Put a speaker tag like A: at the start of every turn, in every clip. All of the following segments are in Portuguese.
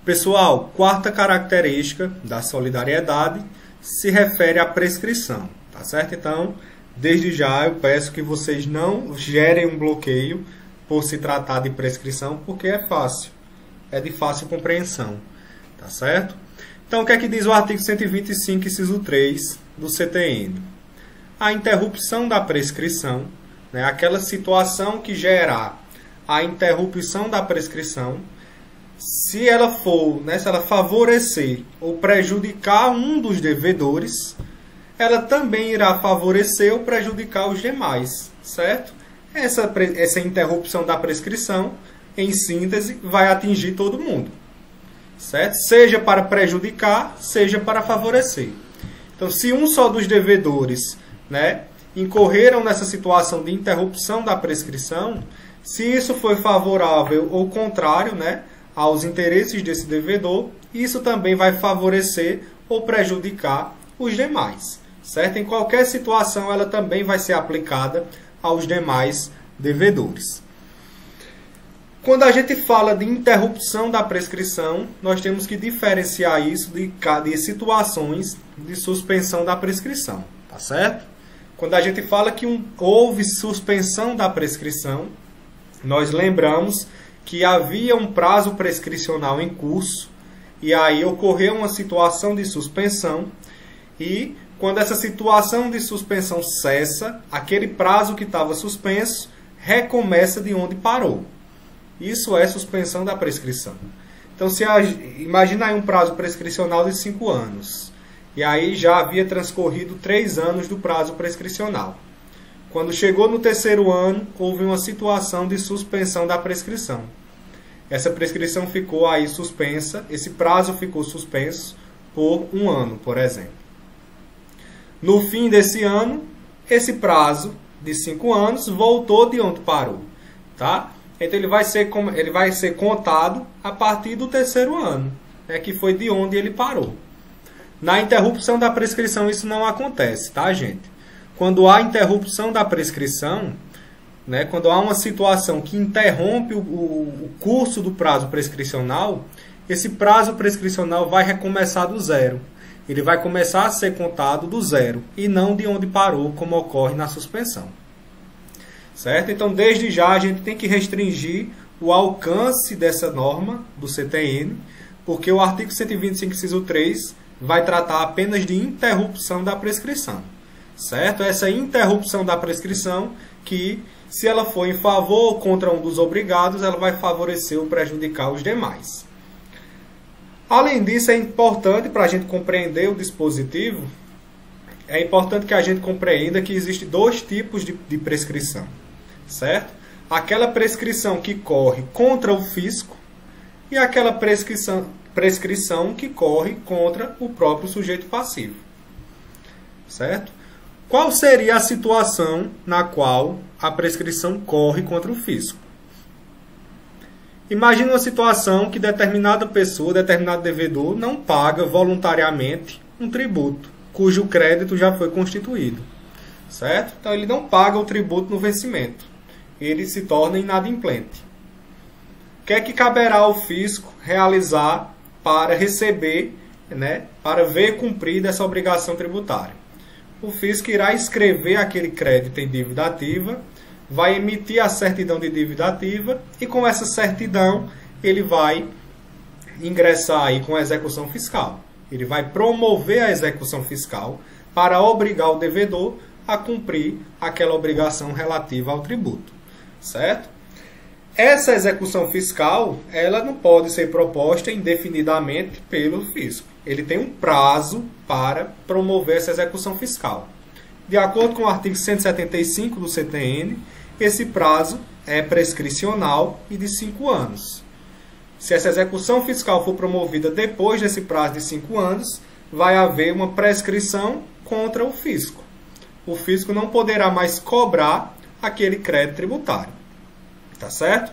A: Pessoal, quarta característica da solidariedade se refere à prescrição, tá certo? Então, desde já eu peço que vocês não gerem um bloqueio por se tratar de prescrição, porque é fácil, é de fácil compreensão, tá certo? Então, o que é que diz o artigo 125, inciso 3 do CTN? A interrupção da prescrição, né, aquela situação que gerar a interrupção da prescrição, se ela for, né, se ela favorecer ou prejudicar um dos devedores, ela também irá favorecer ou prejudicar os demais, certo? Essa interrupção da prescrição, em síntese, vai atingir todo mundo, certo? Seja para prejudicar, seja para favorecer. Então, se um só dos devedores, né, incorreram nessa situação de interrupção da prescrição, se isso foi favorável ou contrário, né, aos interesses desse devedor, isso também vai favorecer ou prejudicar os demais, certo? Em qualquer situação, ela também vai ser aplicada aos demais devedores. Quando a gente fala de interrupção da prescrição, nós temos que diferenciar isso de situações de suspensão da prescrição, tá certo? Quando a gente fala que houve suspensão da prescrição, nós lembramos que havia um prazo prescricional em curso e aí ocorreu uma situação de suspensão e quando essa situação de suspensão cessa, aquele prazo que estava suspenso recomeça de onde parou. Isso é suspensão da prescrição. Então, imagina aí um prazo prescricional de 5 anos e aí já havia transcorrido 3 anos do prazo prescricional. Quando chegou no 3º ano, houve uma situação de suspensão da prescrição. Essa prescrição ficou aí suspensa, esse prazo ficou suspenso por 1 ano, por exemplo. No fim desse ano, esse prazo de 5 anos voltou de onde parou, tá? Então ele vai ser contado a partir do 3º ano, né, que foi de onde ele parou. Na interrupção da prescrição isso não acontece, tá, gente? Quando há interrupção da prescrição, né, quando há uma situação que interrompe o curso do prazo prescricional, esse prazo prescricional vai recomeçar do zero. Ele vai começar a ser contado do zero e não de onde parou, como ocorre na suspensão. Certo? Então, desde já, a gente tem que restringir o alcance dessa norma do CTN, porque o artigo 125, inciso 3, vai tratar apenas de interrupção da prescrição. Certo? Essa interrupção da prescrição que, se ela for em favor ou contra um dos obrigados, ela vai favorecer ou prejudicar os demais. Além disso, é importante para a gente compreender o dispositivo, é importante que a gente compreenda que existem 2 tipos de prescrição. Certo? Aquela prescrição que corre contra o fisco e aquela prescrição que corre contra o próprio sujeito passivo. Certo? Qual seria a situação na qual a prescrição corre contra o fisco? Imagine uma situação que determinada pessoa, determinado devedor, não paga voluntariamente um tributo, cujo crédito já foi constituído. Certo? Então ele não paga o tributo no vencimento. Ele se torna inadimplente. O que é que caberá ao fisco realizar para receber, né, para ver cumprida essa obrigação tributária? O fisco irá escrever aquele crédito em dívida ativa, vai emitir a certidão de dívida ativa e com essa certidão ele vai ingressar aí com a execução fiscal. Ele vai promover a execução fiscal para obrigar o devedor a cumprir aquela obrigação relativa ao tributo. Certo? Essa execução fiscal, ela não pode ser proposta indefinidamente pelo fisco. Ele tem um prazo para promover essa execução fiscal. De acordo com o artigo 175 do CTN, esse prazo é prescricional e de 5 anos. Se essa execução fiscal for promovida depois desse prazo de 5 anos, vai haver uma prescrição contra o fisco. O fisco não poderá mais cobrar aquele crédito tributário. Tá certo?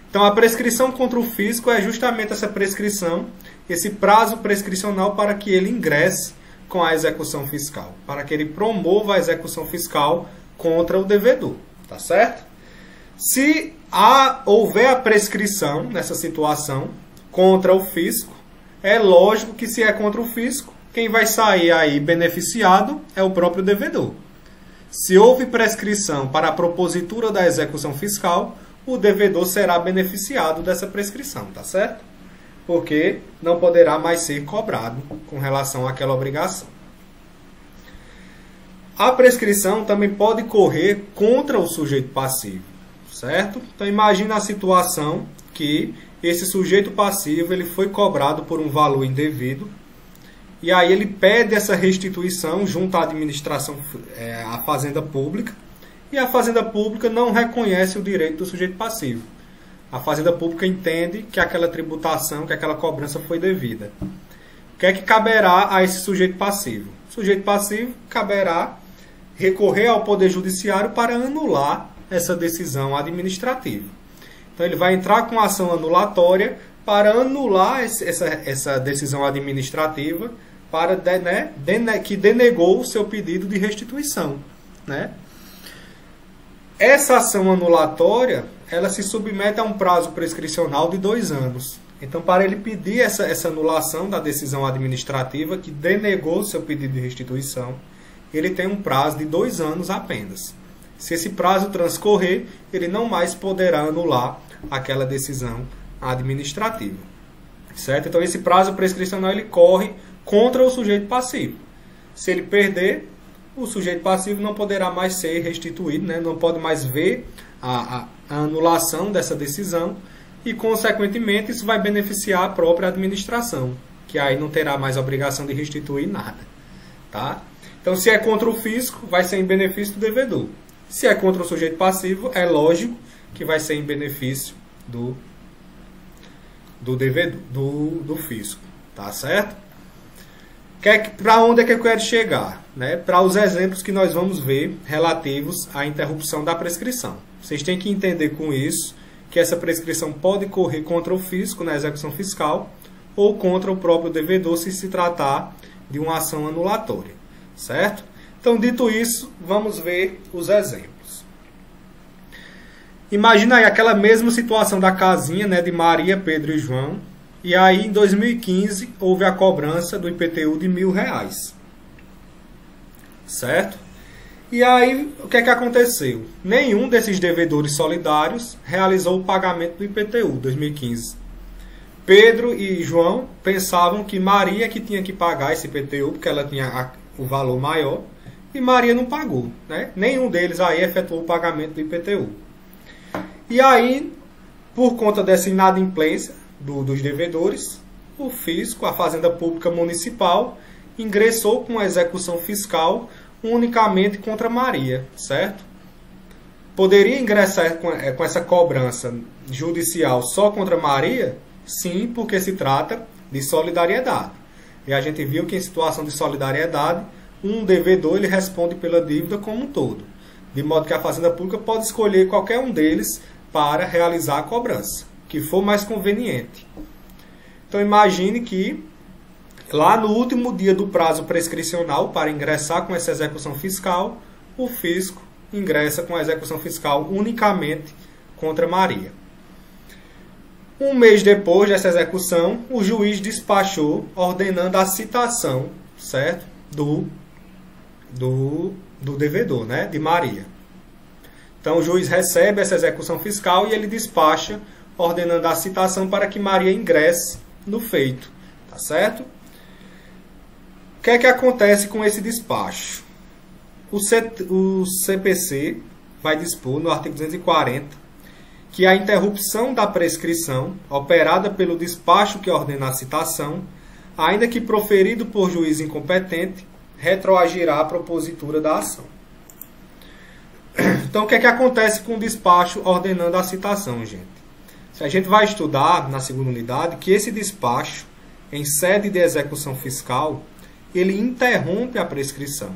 A: Então, a prescrição contra o fisco é justamente essa prescrição, esse prazo prescricional para que ele ingresse com a execução fiscal, para que ele promova a execução fiscal contra o devedor. Tá certo? Se houver a prescrição nessa situação contra o fisco, é lógico que se é contra o fisco, quem vai sair aí beneficiado é o próprio devedor. Se houve prescrição para a propositura da execução fiscal, o devedor será beneficiado dessa prescrição, tá certo? Porque não poderá mais ser cobrado com relação àquela obrigação. A prescrição também pode correr contra o sujeito passivo, certo? Então imagine a situação que esse sujeito passivo ele foi cobrado por um valor indevido e aí ele pede essa restituição junto à administração, à Fazenda Pública, e a Fazenda Pública não reconhece o direito do sujeito passivo. A Fazenda Pública entende que aquela tributação, que aquela cobrança foi devida. O que é que caberá a esse sujeito passivo? O sujeito passivo caberá recorrer ao Poder Judiciário para anular essa decisão administrativa. Então ele vai entrar com ação anulatória para anular essa decisão administrativa para, que denegou o seu pedido de restituição, né? Essa ação anulatória, ela se submete a um prazo prescricional de 2 anos. Então, para ele pedir essa anulação da decisão administrativa que denegou o seu pedido de restituição, ele tem um prazo de 2 anos apenas. Se esse prazo transcorrer, ele não mais poderá anular aquela decisão administrativa. Certo? Então, esse prazo prescricional ele corre contra o sujeito passivo. Se ele perder, o sujeito passivo não poderá mais ser restituído, né? Não pode mais ver a anulação dessa decisão e, consequentemente, isso vai beneficiar a própria administração, que aí não terá mais obrigação de restituir nada. Tá? Então, se é contra o fisco, vai ser em benefício do devedor. Se é contra o sujeito passivo, é lógico que vai ser em benefício do devedor, do fisco. Tá certo? Para onde é que eu quero chegar? Né? Para os exemplos que nós vamos ver relativos à interrupção da prescrição. Vocês têm que entender com isso que essa prescrição pode correr contra o fisco na execução fiscal ou contra o próprio devedor se tratar de uma ação anulatória. Certo? Então, dito isso, vamos ver os exemplos. Imagina aí aquela mesma situação da casinha, né, de Maria, Pedro e João. E aí, em 2015, houve a cobrança do IPTU de R$1.000. Certo? E aí, o que é que aconteceu? Nenhum desses devedores solidários realizou o pagamento do IPTU 2015. Pedro e João pensavam que Maria que tinha que pagar esse IPTU, porque ela tinha o valor maior, e Maria não pagou. Né? Nenhum deles aí efetuou o pagamento do IPTU. E aí, por conta dessa inadimplência dos devedores, o fisco, a Fazenda Pública Municipal, ingressou com a execução fiscal unicamente contra Maria, certo? Poderia ingressar com essa cobrança judicial só contra Maria? Sim, porque se trata de solidariedade. E a gente viu que em situação de solidariedade, um devedor ele responde pela dívida como um todo. De modo que a Fazenda Pública pode escolher qualquer um deles para realizar a cobrança, que for mais conveniente. Então imagine que lá no último dia do prazo prescricional para ingressar com essa execução fiscal, o fisco ingressa com a execução fiscal unicamente contra Maria. Um mês depois dessa execução, o juiz despachou ordenando a citação, certo? Do devedor, né? De Maria. Então o juiz recebe essa execução fiscal e ele despacha ordenando a citação para que Maria ingresse no feito. Tá certo? O que é que acontece com esse despacho? O CPC vai dispor no artigo 240 que a interrupção da prescrição operada pelo despacho que ordena a citação, ainda que proferido por juiz incompetente, retroagirá a propositura da ação. Então, o que é que acontece com o despacho ordenando a citação, gente? A gente vai estudar na segunda unidade que esse despacho, em sede de execução fiscal, ele interrompe a prescrição.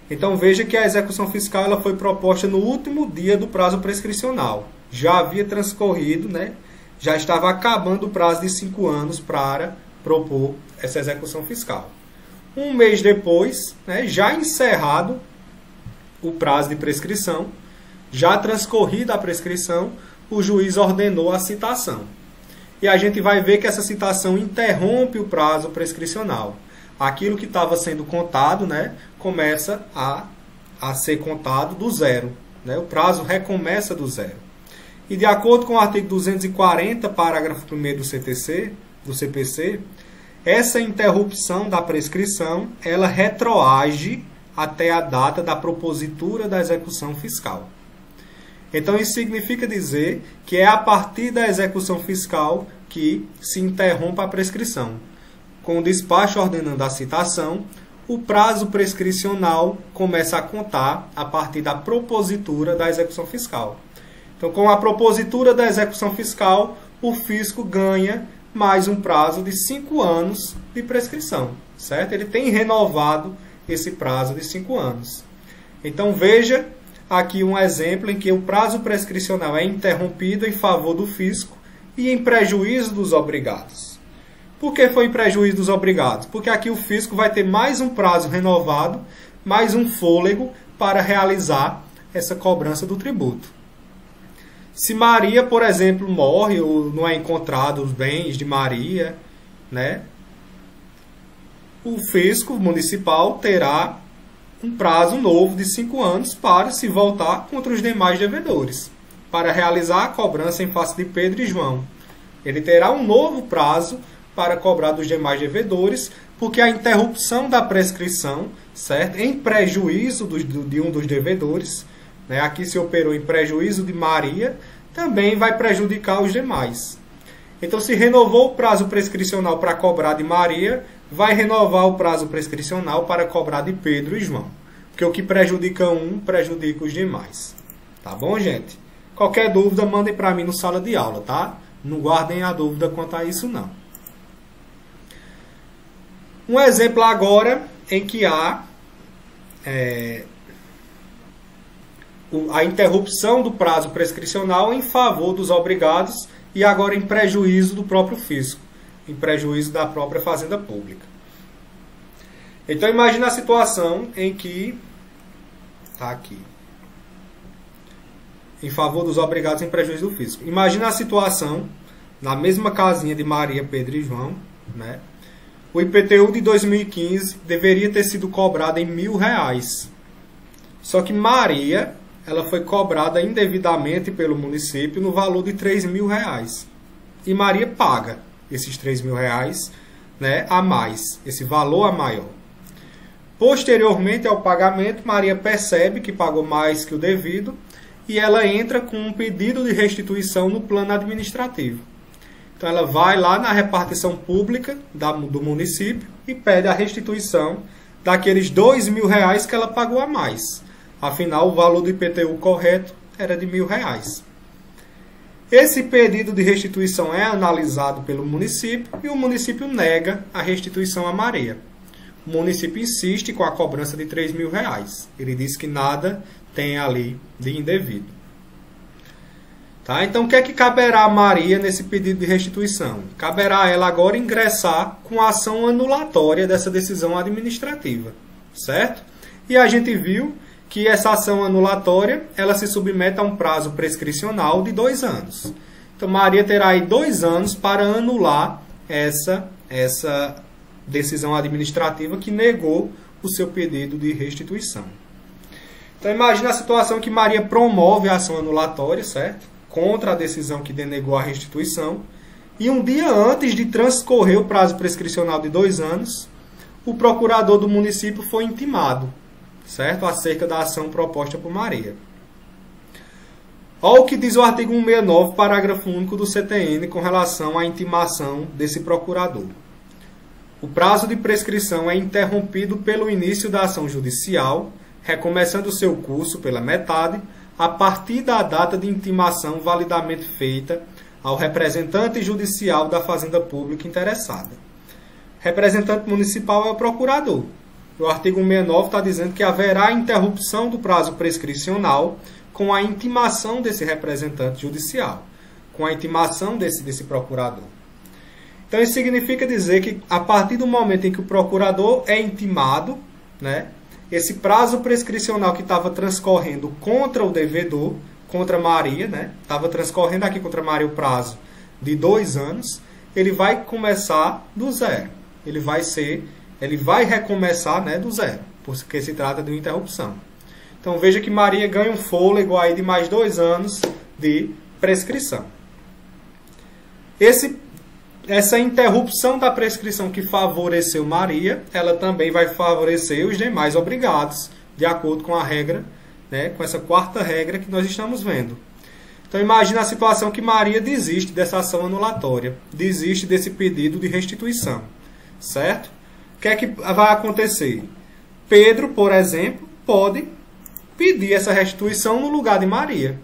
A: Então veja que a execução fiscal ela foi proposta no último dia do prazo prescricional. Já havia transcorrido, né? Já estava acabando o prazo de 5 anos para propor essa execução fiscal. Um mês depois, né, já encerrado o prazo de prescrição, já transcorrida a prescrição, o juiz ordenou a citação. e a gente vai ver que essa citação interrompe o prazo prescricional. Aquilo que estava sendo contado, né, começa a ser contado do zero. Né? O prazo recomeça do zero. E de acordo com o artigo 240, parágrafo 1º do CPC, essa interrupção da prescrição, ela retroage até a data da propositura da execução fiscal. Então, isso significa dizer que é a partir da execução fiscal que se interrompe a prescrição. Com o despacho ordenando a citação, o prazo prescricional começa a contar a partir da propositura da execução fiscal. Então, com a propositura da execução fiscal, o fisco ganha mais um prazo de 5 anos de prescrição, certo? Ele tem renovado esse prazo de 5 anos. Então, veja aqui um exemplo em que o prazo prescricional é interrompido em favor do fisco e em prejuízo dos obrigados. Por que foi em prejuízo dos obrigados? Porque aqui o fisco vai ter mais um prazo renovado, mais um fôlego para realizar essa cobrança do tributo. Se Maria, por exemplo, morre ou não é encontrado os bens de Maria, né, o fisco municipal terá um prazo novo de 5 anos para se voltar contra os demais devedores, para realizar a cobrança em face de Pedro e João. Ele terá um novo prazo para cobrar dos demais devedores, porque a interrupção da prescrição, certo, em prejuízo de um dos devedores, né, aqui se operou em prejuízo de Maria, também vai prejudicar os demais. Então, se renovou o prazo prescricional para cobrar de Maria, vai renovar o prazo prescricional para cobrar de Pedro e João. Porque o que prejudica um, prejudica os demais. Tá bom, gente? Qualquer dúvida, mandem para mim no sala de aula, tá? Não guardem a dúvida quanto a isso, não. Um exemplo agora em que há a interrupção do prazo prescricional em favor dos obrigados e agora em prejuízo do próprio fisco, em prejuízo da própria fazenda pública. Então, imagine a situação em que está aqui, em favor dos obrigados em prejuízo do fisco. Imagine a situação, na mesma casinha de Maria, Pedro e João, né? O IPTU de 2015 deveria ter sido cobrado em R$1.000. Só que Maria, ela foi cobrada indevidamente pelo município no valor de R$3.000. E Maria paga esses R$3.000, né, a mais, esse valor a maior. Posteriormente ao pagamento, Maria percebe que pagou mais que o devido e ela entra com um pedido de restituição no plano administrativo. Então ela vai lá na repartição pública do município e pede a restituição daqueles R$2.000 que ela pagou a mais. Afinal, o valor do IPTU correto era de R$1.000. Esse pedido de restituição é analisado pelo município e o município nega a restituição a Maria. O município insiste com a cobrança de R$3.000. Ele diz que nada tem ali de indevido. Tá? Então, o que é que caberá a Maria nesse pedido de restituição? Caberá a ela agora ingressar com a ação anulatória dessa decisão administrativa, certo? E a gente viu que essa ação anulatória ela se submete a um prazo prescricional de 2 anos. Então, Maria terá aí 2 anos para anular essa decisão administrativa que negou o seu pedido de restituição. Então, imagine a situação que Maria promove a ação anulatória, certo? Contra a decisão que denegou a restituição, e um dia antes de transcorrer o prazo prescricional de 2 anos, o procurador do município foi intimado, certo? Acerca da ação proposta por Maria. Olha o que diz o artigo 169, parágrafo único do CTN com relação à intimação desse procurador. O prazo de prescrição é interrompido pelo início da ação judicial, recomeçando seu curso pela metade, a partir da data de intimação validamente feita ao representante judicial da Fazenda Pública interessada. Representante municipal é o procurador. O artigo 169 está dizendo que haverá interrupção do prazo prescricional com a intimação desse representante judicial, com a intimação desse procurador. Então, isso significa dizer que, a partir do momento em que o procurador é intimado, né, esse prazo prescricional que estava transcorrendo contra o devedor, contra Maria, né, estava transcorrendo aqui contra Maria o prazo de 2 anos, ele vai começar do zero. Ele vai recomeçar, né, do zero, porque se trata de uma interrupção. Então veja que Maria ganha um fôlego aí de mais 2 anos de prescrição. Essa interrupção da prescrição que favoreceu Maria, ela também vai favorecer os demais obrigados, de acordo com a regra, né, com essa quarta regra que nós estamos vendo. Então imagine a situação que Maria desiste dessa ação anulatória, desiste desse pedido de restituição, certo? O que é que vai acontecer? Pedro, por exemplo, pode pedir essa restituição no lugar de Maria.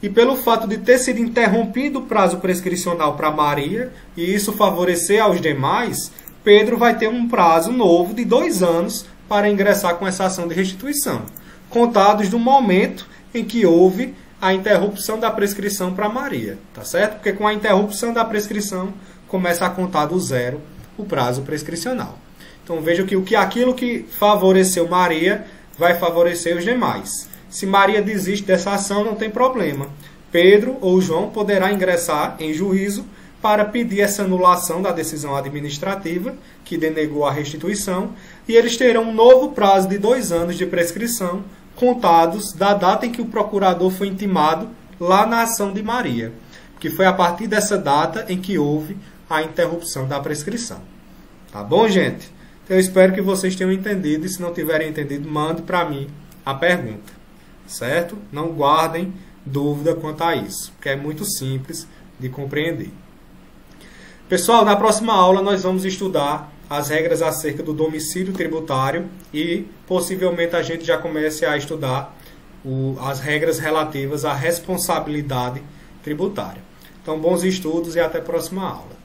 A: E pelo fato de ter sido interrompido o prazo prescricional para Maria, e isso favorecer aos demais, Pedro vai ter um prazo novo de 2 anos para ingressar com essa ação de restituição, contados do momento em que houve a interrupção da prescrição para Maria, tá certo? Porque com a interrupção da prescrição começa a contar do zero o prazo prescricional. Então veja que aquilo que favoreceu Maria vai favorecer os demais. Se Maria desiste dessa ação, não tem problema. Pedro ou João poderá ingressar em juízo para pedir essa anulação da decisão administrativa que denegou a restituição, e eles terão um novo prazo de 2 anos de prescrição, contados da data em que o procurador foi intimado lá na ação de Maria, que foi a partir dessa data em que houve a interrupção da prescrição. Tá bom, gente? Então, eu espero que vocês tenham entendido, e se não tiverem entendido, mande para mim a pergunta, certo? Não guardem dúvida quanto a isso, porque é muito simples de compreender. Pessoal, na próxima aula nós vamos estudar as regras acerca do domicílio tributário e possivelmente a gente já comece a estudar as regras relativas à responsabilidade tributária. Então, bons estudos e até a próxima aula.